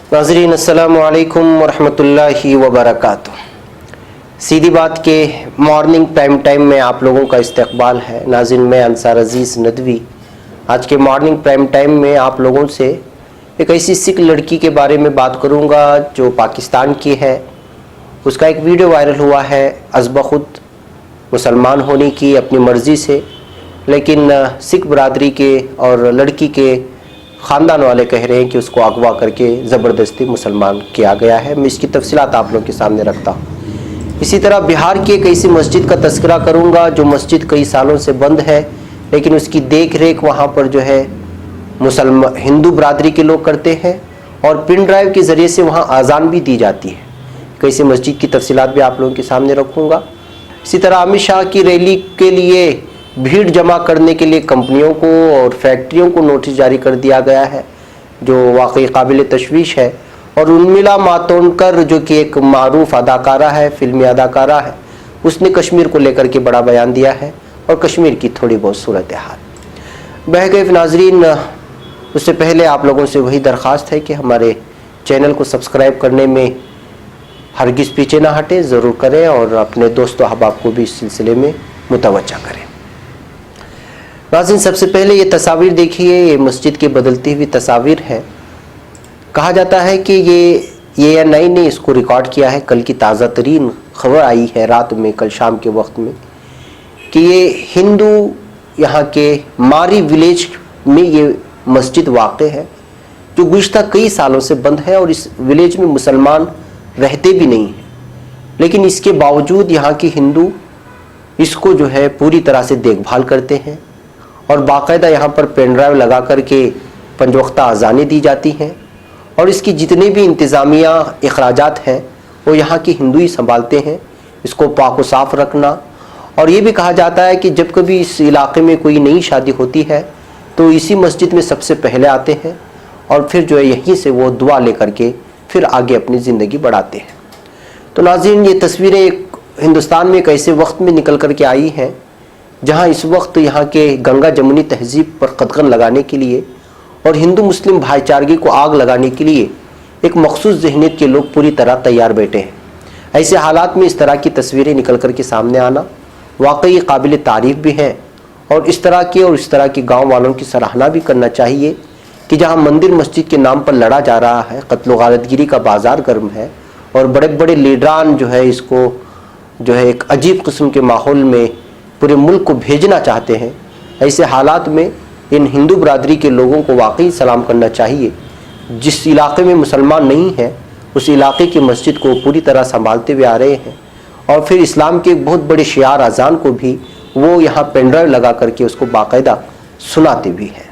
नाज़रीन अस्सलामु अलैकुम वरहमतुल्लाहि वबरकातुह। सीधी बात के मॉर्निंग प्राइम टाइम में आप लोगों का इस्तकबाल है। नाज़रीन, मैं अंसार अजीज़ नदवी आज के मॉर्निंग प्राइम टाइम में आप लोगों से एक ऐसी सिख लड़की के बारे में बात करूंगा जो पाकिस्तान की है। उसका एक वीडियो वायरल हुआ है अज़बख़ुद मुसलमान होने की अपनी मर्ज़ी से, लेकिन सिख बरादरी के और लड़की के ख़ानदान वाले कह रहे हैं कि उसको अगवा करके ज़बरदस्ती मुसलमान किया गया है। मैं इसकी तफसीलात आप लोगों के सामने रखता हूँ। इसी तरह बिहार की एक ऐसी मस्जिद का तज़किरा करूँगा जो मस्जिद कई सालों से बंद है, लेकिन उसकी देख रेख वहाँ पर जो है मुसलमान हिंदू बरादरी के लोग करते हैं और पिन ड्राइव के ज़रिए से वहाँ आज़ान भी दी जाती है। कैसे मस्जिद की तफसीलात भी आप लोगों के सामने रखूँगा। इसी तरह अमित शाह की रैली के लिए भीड़ जमा करने के लिए कंपनियों को और फैक्ट्रियों को नोटिस जारी कर दिया गया है, जो वाकई काबिल तशवीश है। और उर्मिला मातोंडकर जो कि एक मारूफ अदाकारा है, फिल्मी अदाकारा है, उसने कश्मीर को लेकर के बड़ा बयान दिया है और कश्मीर की थोड़ी बहुत सूरत हाल बह गए। नाजरीन, उससे पहले आप लोगों से वही दरख्वास्त है कि हमारे चैनल को सब्सक्राइब करने में हरगिज़ पीछे ना हटें, ज़रूर करें और अपने दोस्तों अहबाब को भी इस सिलसिले में मुतवज्जा करें। नाज़रीन, सबसे पहले ये तस्वीर देखिए, ये मस्जिद की बदलती हुई तस्वीर है। कहा जाता है कि ये ANI ने इसको रिकॉर्ड किया है। कल की ताज़ा तरीन खबर आई है रात में, कल शाम के वक्त में, कि ये हिंदू यहाँ के मारी विलेज में ये मस्जिद वाक़ है जो गुज़श्ता कई सालों से बंद है और इस विलेज में मुसलमान रहते भी नहीं हैं, लेकिन इसके बावजूद यहाँ के हिंदू इसको जो है पूरी तरह से देखभाल करते हैं और बाकायदा यहाँ पर पेन ड्राइव लगा करके पंजवक्ता अज़ानें दी जाती हैं और इसकी जितने भी इंतज़ामिया अखराजात हैं वो यहाँ के हिंदू ही संभालते हैं। इसको पाक व साफ़ रखना, और ये भी कहा जाता है कि जब कभी इस इलाके में कोई नई शादी होती है तो इसी मस्जिद में सबसे पहले आते हैं और फिर जो है यहीं से वो दुआ लेकर के फिर आगे अपनी ज़िंदगी बढ़ाते हैं। तो नाज़रीन, ये तस्वीरें हिंदुस्तान में एक ऐसे वक्त में निकल कर के आई हैं जहाँ इस वक्त यहाँ के गंगा जमुनी तहजीब पर कदगन लगाने के लिए और हिंदू मुस्लिम भाईचारगी को आग लगाने के लिए एक मखसूस ज़हनियत के लोग पूरी तरह तैयार बैठे हैं। ऐसे हालात में इस तरह की तस्वीरें निकल कर के सामने आना वाकई काबिल तारीफ़ भी हैं और इस तरह के गाँव वालों की सराहना भी करना चाहिए कि जहाँ मंदिर मस्जिद के नाम पर लड़ा जा रहा है, कत्ल गारतगिरी का बाज़ार गर्म है और बड़े बड़े लीडरान जो है इसको जो है एक अजीब किस्म के माहौल में पूरे मुल्क को भेजना चाहते हैं। ऐसे हालात में इन हिंदू बरादरी के लोगों को वाकई सलाम करना चाहिए। जिस इलाके में मुसलमान नहीं है उस इलाके की मस्जिद को पूरी तरह संभालते हुए आ रहे हैं और फिर इस्लाम के एक बहुत बड़े शियार अजान को भी वो यहाँ पेन ड्राइव लगा करके उसको बाकायदा सुनाते भी हैं।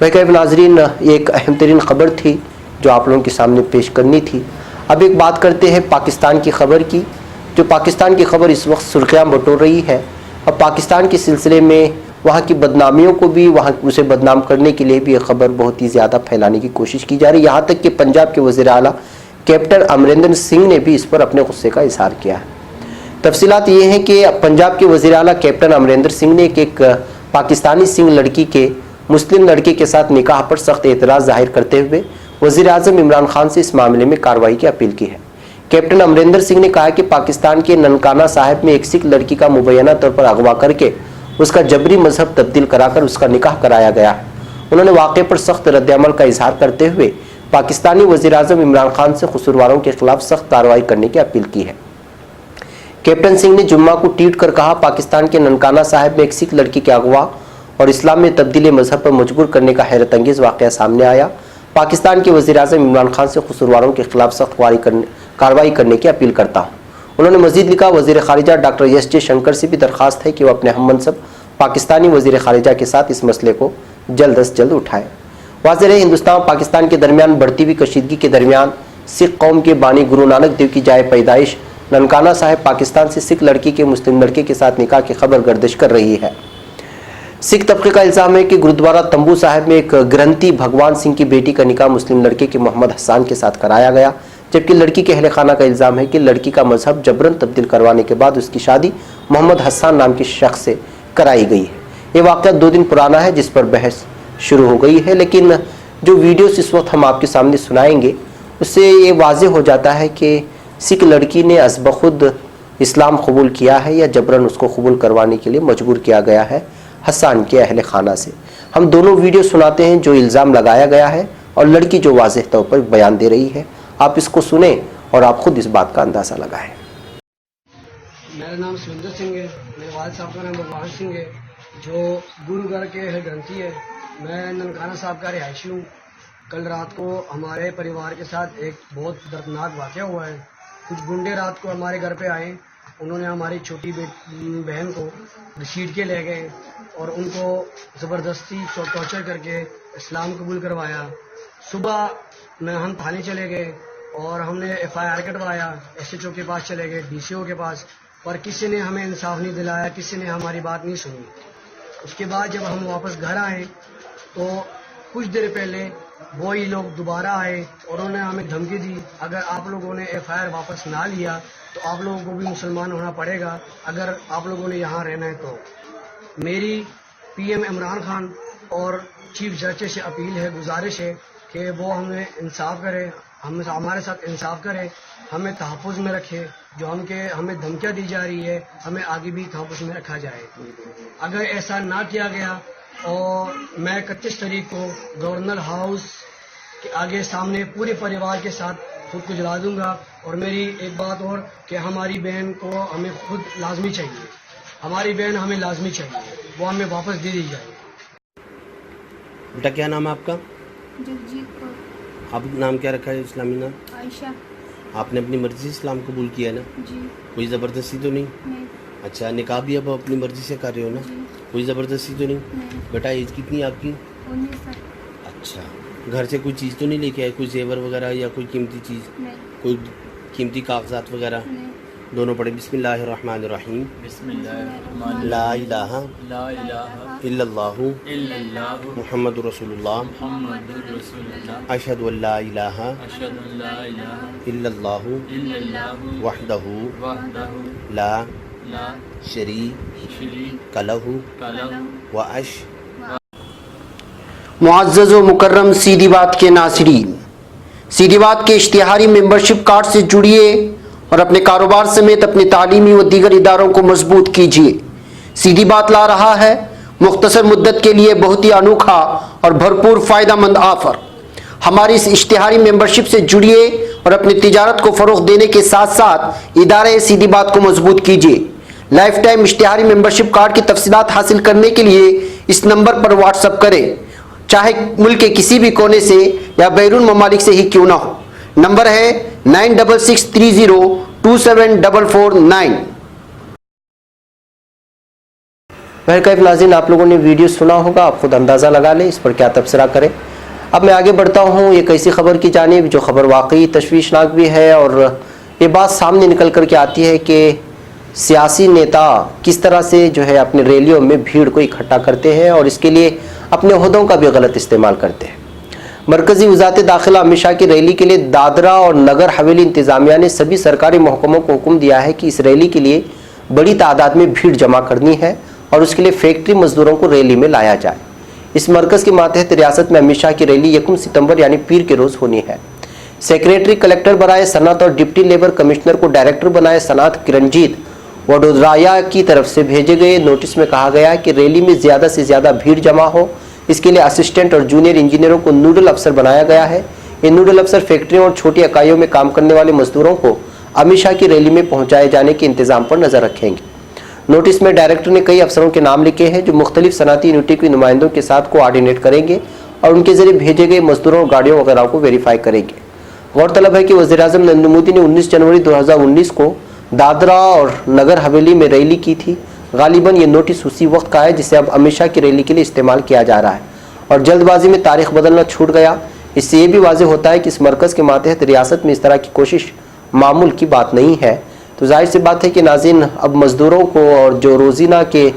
वह नाजरीन, एक अहम तरीन ख़बर थी जो आप लोगों के सामने पेश करनी थी। अब एक बात करते हैं पाकिस्तान की ख़बर की, जो पाकिस्तान की ख़बर इस वक्त सुर्खियाँ बटोर रही है। अब पाकिस्तान के सिलसिले में वहाँ की बदनामियों को भी, वहाँ उसे बदनाम करने के लिए भी ये खबर बहुत ही ज़्यादा फैलाने की कोशिश की जा रही है। यहाँ तक कि पंजाब के वज़ीर आला कैप्टन अमरिंदर सिंह ने भी इस पर अपने गुस्से का इजहार किया है। तफसीलात ये हैं कि पंजाब के वज़ीर आला कैप्टन अमरिंदर सिंह ने एक पाकिस्तानी सिंह लड़की के मुस्लिम लड़के के साथ निकाह पर सख्त एतराज़ जाहिर करते हुए वज़ीर आज़म इमरान खान से इस मामले में कार्रवाई की अपील की है। कैप्टन अमरिंदर सिंह ने कहा कि पाकिस्तान के ननकाना साहिब में एक सिख लड़की का मुबैना तौर पर अगवा करके उसका जबरी मजहब तब्दील कराकर उसका निकाह कराया गया है। उन्होंने वाक़े पर सख्त रद्द-ए-अमल का इजहार करते हुए पाकिस्तानी वज़ीर आज़म इमरान खान से कसूरवारों के खिलाफ सख्त कार्रवाई करने की अपील की है। कैप्टन सिंह ने जुम्मा को ट्वीट कर कहा, पाकिस्तान के ननकाना साहिब में एक सिख लड़की के अगवा और इस्लाम में तब्दीली मजहब पर मजबूर करने का हैरत अंगेज़ वाक़या सामने आया। पाकिस्तान के वज़ीर आज़म इमरान खान से कसूरवारों के खिलाफ सख्त कार्रवाई करने की अपील करता हूँ। उन्होंने मज़ीद लिखा, वज़ीर ख़ारिजा डॉक्टर एस जयशंकर से भी दरख्वास्त है कि वो अपने हम मनसब पाकिस्तानी वज़ीर ख़ारिजा के साथ इस मसले को जल्द अज जल्द उठाएँ। वाज़ेह है, हिंदुस्तान और पाकिस्तान के दरमियान बढ़ती हुई कशीदगी के दरमियान सिख कौम के बानी गुरु नानक देव की जाए पैदाइश ननकाना साहिब पाकिस्तान से सिख लड़की के मुस्लिम लड़के के साथ निकाह की खबर गर्दिश कर रही है। सिख तबके का इल्ज़ाम है कि गुरुद्वारा तंबू साहिब में एक ग्रंथी भगवान सिंह की बेटी का निकाह मुस्लिम लड़के के मोहम्मद हसन के साथ कराया गया, जबकि लड़की के अहले खाना का इल्ज़ाम है कि लड़की का मजहब जबरन तब्दील करवाने के बाद उसकी शादी मोहम्मद हसन नाम के शख्स से कराई गई है। ये वाक़या 2 दिन पुराना है जिस पर बहस शुरू हो गई है, लेकिन जो वीडियोस इस वक्त हम आपके सामने सुनाएंगे اس سے یہ واضح ہو جاتا ہے کہ سکھ لڑکی نے از بخود اسلام قبول کیا ہے یا جبراً اس کو قبول کروانے کے لیے مجبور کیا گیا ہے حسان کے اہل خانہ سے. ہم دونوں ویڈیو سناتے ہیں جو الزام لگایا گیا ہے اور لڑکی جو واضح طور پر بیان دے رہی ہے. آپ اس کو سنیں اور آپ خود اس بات کا اندازہ لگائیں. میرا نام سوندر سنگھ ہے. میرے والد صاحب کا نام بھگوان سنگھ ہے جو گرو گھر کے گرنتھی ہے. میں ننکانہ صاحب کا رہائشی ہوں. کل رات کو ہمارے پریوار کے ساتھ ایک بہت دردناک واقعہ ہوا ہے. کچھ گنڈے رات کو ہمارے گھر پہ آئے. انہوں نے ہماری چھوٹی بہن کو گھسیٹ کے لے گئے اور ان کو زبردستی ٹارچر کر کے اسلام قبول کروایا. صبح میں ہم تھانے چلے گئے اور ہم نے FIR کٹوایا. SHO کے پاس چلے گئے, DCO کے پاس, پر کسی نے ہمیں انصاف نہیں دلایا, کسی نے ہماری بات نہیں سنی. اس کے بعد جب ہم واپس گھر آئے تو کچھ دیر پہلے وہی لوگ دوبارہ آئے اور انہوں نے ہمیں دھمکی دی, اگر آپ لوگوں نے FIR واپس نہ لیا تو آپ لوگوں کو بھی مسلمان ہونا پڑے گا اگر آپ لوگوں نے یہاں رہنا ہے تو. میری PM عمران خان اور چیف جسٹس سے اپیل ہے, گزارش ہے کہ وہ ہمیں انصاف کرے, ہمارے ساتھ انصاف کرے, ہمیں تحفظ میں رکھے. جو ہمیں دھمکیاں دی جا رہی ہے ہمیں آگے بھی تحفظ میں رکھا جائے. اگر ایسا نہ کیا گیا اور میں 31 تاریخ کو گورنر ہاؤس کے آگے سامنے پورے پریوار کے ساتھ خود کو جلا دوں گا. اور میری ایک بات اور کہ ہماری بہن کو ہمیں خود لازمی چاہیے, ہماری بہن ہمیں لازمی چاہیے, وہ ہمیں واپس دے دی جائے. بیٹا کیا نام ہے آپ کا؟ جگجیت کور. آپ نام کیا رکھا ہے اسلامی نام؟ عائشہ. آپ نے اپنی مرضی سے اسلام قبول کیا ہے نا؟ جی. کوئی زبردستی تو نہیں؟ نہیں. اچھا, نکاح بھی اب اپنی مرضی سے کر رہے ہو نا؟ جی. کوئی زبردستی تو نہیں؟ نہیں. بیٹا ایج کتنی ہے آپ کی؟ 19 سال. اچھا, گھر سے کوئی چیز تو نہیں لے کے آئے, کوئی زیور وغیرہ یا کوئی قیمتی چیز, نہیں. کوئی قیمتی کاغذات وغیرہ؟ نہیں. دونوں پڑھے. بسم اللہ الرحمن الرحیم. بسم اللہ الرحمن الرحیم. لا الہ لا الہ الا اللہ الا اللہ محمد رسول اللہ. محمد رسول اللہ. اشہد ان لا الہ اشہد ان لا الہ الا اللہ الا اللہ وحدہ وحدہ لا لا شریک لہ کلو. وأش. معزز و مکرم سیدھی بات کے ناظرین, سیدھی بات کے اشتہاری ممبرشپ کارڈ سے جڑیے اور اپنے کاروبار سمیت اپنے تعلیمی و دیگر اداروں کو مضبوط کیجیے. سیدھی بات لا رہا ہے مختصر مدت کے لیے بہت ہی انوکھا اور بھرپور فائدہ مند آفر. ہماری اس اشتہاری ممبرشپ سے جڑیے اور اپنی تجارت کو فروغ دینے کے ساتھ ساتھ ادارے سیدھی بات کو مضبوط کیجیے. لائف ٹائم اشتہاری ممبرشپ کارڈ کی تفصیلات حاصل کرنے کے لیے اس نمبر پر واٹس اپ کریں, چاہے ملک کے کسی بھی کونے سے یا بیرون ممالک سے ہی کیوں نہ ہو. نمبر ہے 9663027449. بہرکیف ناظرین, آپ لوگوں نے ویڈیو سنا ہوگا, آپ خود اندازہ لگا لیں اس پر کیا تبصرہ کریں. اب میں آگے بڑھتا ہوں ایک ایسی خبر کی جانب جو خبر واقعی تشویشناک بھی ہے اور یہ بات سامنے نکل کر کے آتی ہے کہ سیاسی نیتا کس طرح سے جو ہے اپنے ریلیوں میں بھیڑ کو اکٹھا کرتے ہیں اور اس کے لیے اپنے عہدوں کا بھی غلط استعمال کرتے ہیں. مرکزی وزارت داخلہ امت شاہ کی ریلی کے لیے دادرا اور نگر حویلی انتظامیہ نے سبھی سرکاری محکموں کو حکم دیا ہے کہ اس ریلی کے لیے بڑی تعداد میں بھیڑ جمع کرنی ہے اور اس کے لیے فیکٹری مزدوروں کو ریلی میں لایا جائے. اس مرکز کے ماتحت ریاست میں امت شاہ کی ریلی 1 ستمبر یعنی پیر کے روز ہونی ہے. سیکریٹری کلیکٹر برائے صنعت اور ڈپٹی لیبر کمشنر کو ڈائریکٹر بنائے صنعت کرنجیت وڈودرایا کی طرف سے بھیجے گئے نوٹس میں کہا گیا ہے کہ ریلی میں زیادہ سے زیادہ بھیڑ جمع ہو. اس کے لیے اسسٹنٹ اور جونیئر انجینئروں کو نوڈل افسر بنایا گیا ہے. یہ نوڈل افسر فیکٹریوں اور چھوٹی اکائیوں میں کام کرنے والے مزدوروں کو امت شاہ کی ریلی میں پہنچائے جانے کے انتظام پر نظر رکھیں گے. نوٹس میں ڈائریکٹر نے کئی افسروں کے نام لکھے ہیں جو مختلف صنعتی یونٹی کے نمائندوں کے ساتھ کوآرڈینیٹ کریں گے اور ان کے ذریعے بھیجے گئے مزدوروں اور گاڑیوں وغیرہ کو ویریفائی کریں گے. غورطلب ہے کہ وزیر اعظم نریندر مودی نے 19 جنوری 2019 کو دادرا اور نگر حویلی میں ریلی کی تھی. غالباً یہ نوٹس اسی وقت کا ہے جسے اب امت شاہ کی ریلی کے لیے استعمال کیا جا رہا ہے اور جلد بازی میں تاریخ بدلنا چھوٹ گیا. اس سے یہ بھی واضح ہوتا ہے کہ اس مرکز کے ماتحت ریاست میں اس طرح کی کوشش معمول کی بات نہیں ہے. تو ظاہر سی بات ہے کہ ناظرین, اب مزدوروں کو اور جو روزینہ کے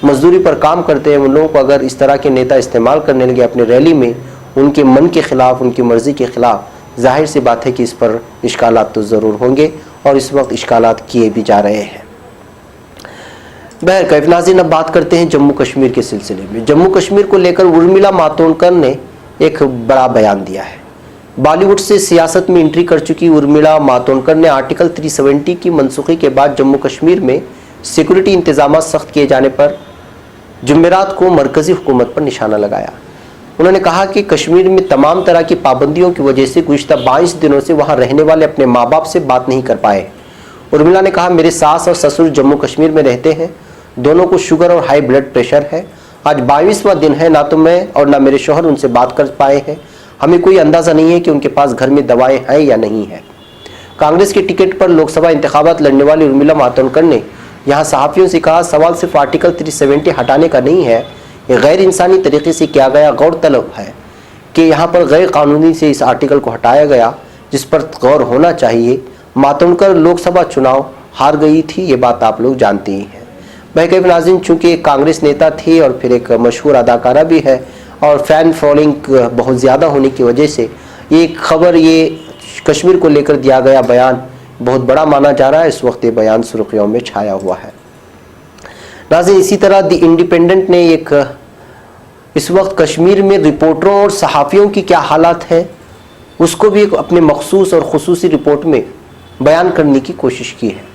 مزدوری پر کام کرتے ہیں ان لوگوں کو اگر اس طرح کے نیتا استعمال کرنے لگے اپنے ریلی میں ان کے من کے خلاف, ان کی مرضی کے خلاف, ظاہر سی بات ہے کہ اس پر اشکالات تو ضرور ہوں گے اور اس وقت اشکالات کیے بھی جا رہے ہیں. بہرکیف ناظرین, اب بات کرتے ہیں جموں کشمیر کے سلسلے میں. جموں کشمیر کو لے کر ارملا ماتونڈکر نے ایک بڑا بیان دیا ہے. बॉलीवुड से सियासत में एंट्री कर चुकी उर्मिला मातोंडकर ने आर्टिकल 370 की मनसूखी के बाद जम्मू कश्मीर में सिक्योरिटी इंतजाम सख्त किए जाने पर जुमेरात को मरकजी हुकूमत पर निशाना लगाया। उन्होंने कहा कि कश्मीर में तमाम तरह की पाबंदियों की वजह से गुज़िश्ता 22 दिनों से वहां रहने वाले अपने माँ बाप से बात नहीं कर पाए। उर्मिला ने कहा, मेरे सास और ससुर जम्मू कश्मीर में रहते हैं, दोनों को शुगर और हाई ब्लड प्रेशर है। आज 22वां दिन है, ना तो मैं और ना मेरे शौहर उनसे बात कर पाए हैं। हमें कोई अंदाज़ा नहीं है कि उनके पास घर में दवाएं हैं या नहीं है। कांग्रेस के टिकट पर लोकसभा इंतखाबात लड़ने वाली उर्मिला मातोंडकर ने यहाँ सहाफ़ियों से कहा, सवाल सिर्फ आर्टिकल 370 हटाने का नहीं है, ये गैर इंसानी तरीके से किया गया। गौरतलब है कि यहाँ पर गैर कानूनी से इस आर्टिकल को हटाया गया, जिस पर गौर होना चाहिए। मातोंडकर लोकसभा चुनाव हार गई थी, ये बात आप लोग जानते ही हैं। बहरकैफ नाज़रीन, चूँकि एक कांग्रेस नेता थी और फिर एक मशहूर अदाकारा भी है और फ़ैन फॉलोइंग बहुत ज़्यादा होने की वजह से ये खबर, ये कश्मीर को लेकर दिया गया बयान बहुत बड़ा माना जा रहा है। इस वक्त ये बयान सुर्खियों में छाया हुआ है। नाज़रीन, इसी तरह द इंडिपेंडेंट ने इस वक्त कश्मीर में रिपोर्टरों और सहाफ़ियों की क्या हालात है उसको भी एक अपने मखसूस और खुसूसी रिपोर्ट में बयान करने की कोशिश की है।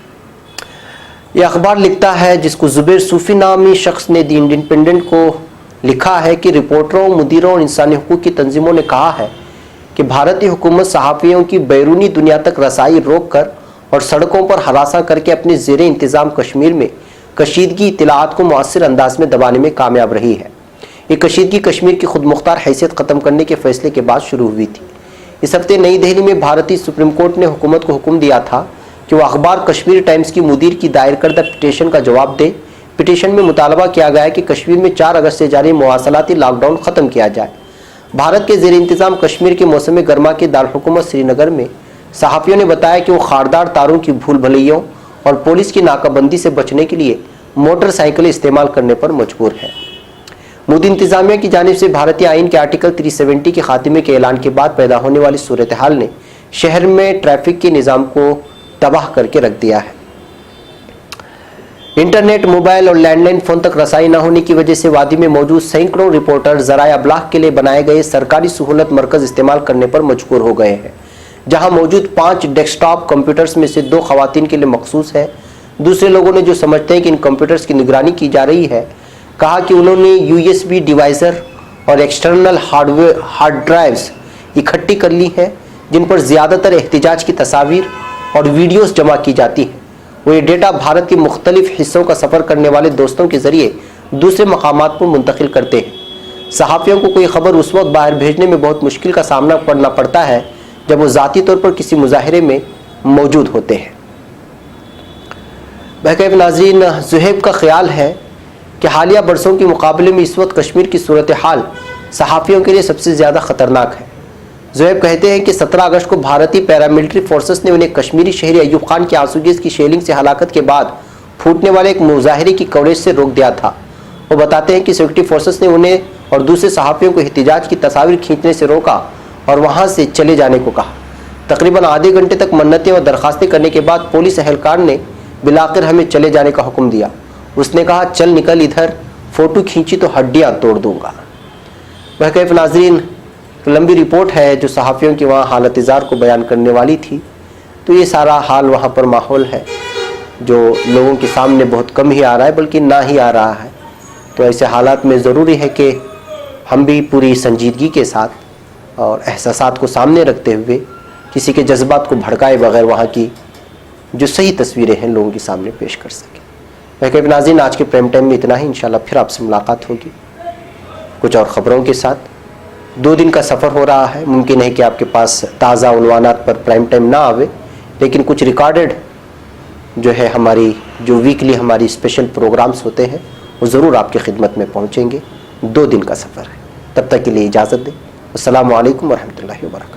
यह अखबार लिखता है, जिसको ज़ुबैर सूफ़ी नामी शख्स ने द इंडिपेंडेंट को लिखा है कि रिपोर्टरों, मुदीरों और इंसानी हुकूक की तंजीमों ने कहा है कि भारतीय हुकूमत सहाफ़ियों की बैरूनी दुनिया तक रसाई रोक कर और सड़कों पर हरासा करके अपने ज़ेर इंतज़ाम कश्मीर में कशीदगी इत्तलाआत को मुअस्सर अंदाज में दबाने में कामयाब रही है। ये कशीदगी कश्मीर की खुद मुख्तार हैसियत ख़त्म करने के फैसले के बाद शुरू हुई थी। इस हफ्ते नई दिल्ली में भारतीय सुप्रीम कोर्ट ने हुकूमत को हुक्म दिया था कि वह अखबार कश्मीर टाइम्स की मुदीर की दायर करदा पिटीशन का जवाब दे। पिटीशन में मुतालबा किया गया कि कश्मीर में 4 अगस्त से जारी मवासलाती लॉकडाउन ख़त्म किया जाए। भारत के ज़ेर इंतज़ाम कश्मीर के मौसम गर्मा के दारहुकूमत श्रीनगर में सहाफ़ियों ने बताया कि वो खारदार तारों की भूल भलैयों और पुलिस की नाकाबंदी से बचने के लिए मोटरसाइकिलें इस्तेमाल करने पर मजबूर है। मोदी इंतज़ामिया की जानिब से भारतीय आइन के आर्टिकल 370 के खात्मे के ऐलान के बाद पैदा होने वाली सूरत हाल ने शहर में ट्रैफिक के निज़ाम को तबाह करके रख दिया है। इंटरनेट, मोबाइल और लैंडलाइन फ़ोन तक रसाई न होने की वजह से वादी में मौजूद सैकड़ों रिपोर्टर ज़राए अबलाग के लिए बनाए गए सरकारी सहूलत मरकज़ इस्तेमाल करने पर मजबूर हो गए हैं। जहां मौजूद 5 डेस्कटॉप कंप्यूटर्स में से 2 ख़वातीन के लिए मखसूस है। दूसरे लोगों ने जो समझते हैं कि इन कंप्यूटर्स की निगरानी की जा रही है, कहा कि उन्होंने USB डिवाइसर और एक्सटर्नल हार्ड ड्राइव्स इकट्ठी कर ली हैं, जिन पर ज़्यादातर एहतिजाज की तस्वीर और वीडियोस जमा की जाती हैं। वो ये डेटा भारत के मुख्तलिफ हिस्सों का सफ़र करने वाले दोस्तों के ज़रिए दूसरे मकामात पर मुंतकिल करते हैं। सहाफ़ियों को कोई ख़बर उस वक्त बाहर भेजने में बहुत मुश्किल का सामना करना पड़ता है जब वो ज़ाती तौर पर किसी मुजाहिरे में मौजूद होते हैं। बहरकैफ नाज़रीन, ज़ुहैब का ख्याल है कि हालिया बरसों के मुकाबले में इस वक्त कश्मीर की सूरत हाल सहाफ़ियों के लिए सबसे ज़्यादा ख़तरनाक है। ज़ुहैब कहते हैं कि 17 अगस्त को भारतीय पैरामिलिट्री फोर्सेस ने उन्हें कश्मीरी शहरी अयूब खान की आंसूगीज़ की शेलिंग से हलाकत के बाद फूटने वाले एक मुजाहिरे की कवरेज से रोक दिया था। वो बताते हैं कि सिक्योरिटी फोर्सेस ने उन्हें और दूसरे सहाफ़ियों को एहतिजाज की तस्वीर खींचने से रोका और वहाँ से चले जाने को कहा। तकरीबन आधे घंटे तक मन्नतें और दरखास्तें करने के बाद पुलिस एहलकार ने बिलाखिर हमें चले जाने का हुक्म दिया। उसने कहा, चल निकल इधर, फ़ोटो खींची तो हड्डियाँ तोड़ दूँगा। बहरकैफ नाज़रीन, लंबी रिपोर्ट है जो सहाफ़ियों की वहाँ हालत इज़ार को बयान करने वाली थी। तो ये सारा हाल वहाँ पर माहौल है जो लोगों के सामने बहुत कम ही आ रहा है, बल्कि ना ही आ रहा है। तो ऐसे हालात में ज़रूरी है कि हम भी पूरी संजीदगी के साथ और एहसासात को सामने रखते हुए किसी के जज्बात को भड़काए बगैर वहाँ की जो सही तस्वीरें हैं लोगों के सामने पेश कर सकें। बहरकैफ नाज़रीन, आज के प्राइम टाइम में इतना ही। इंशाल्लाह फिर आपसे मुलाकात होगी कुछ और ख़बरों के साथ। 2 दिन का सफ़र हो रहा है, मुमकिन है कि आपके पास ताज़ा उन्वानात पर प्राइम टाइम ना आवे, लेकिन कुछ रिकॉर्डेड जो है हमारी जो वीकली हमारी स्पेशल प्रोग्राम्स होते हैं वो ज़रूर आपकी खिदमत में पहुँचेंगे। 2 दिन का सफ़र है, तब तक के लिए इजाज़त दें। अस्सलामु अलैकुम वरहमतुल्लाहि वबरकातुहू।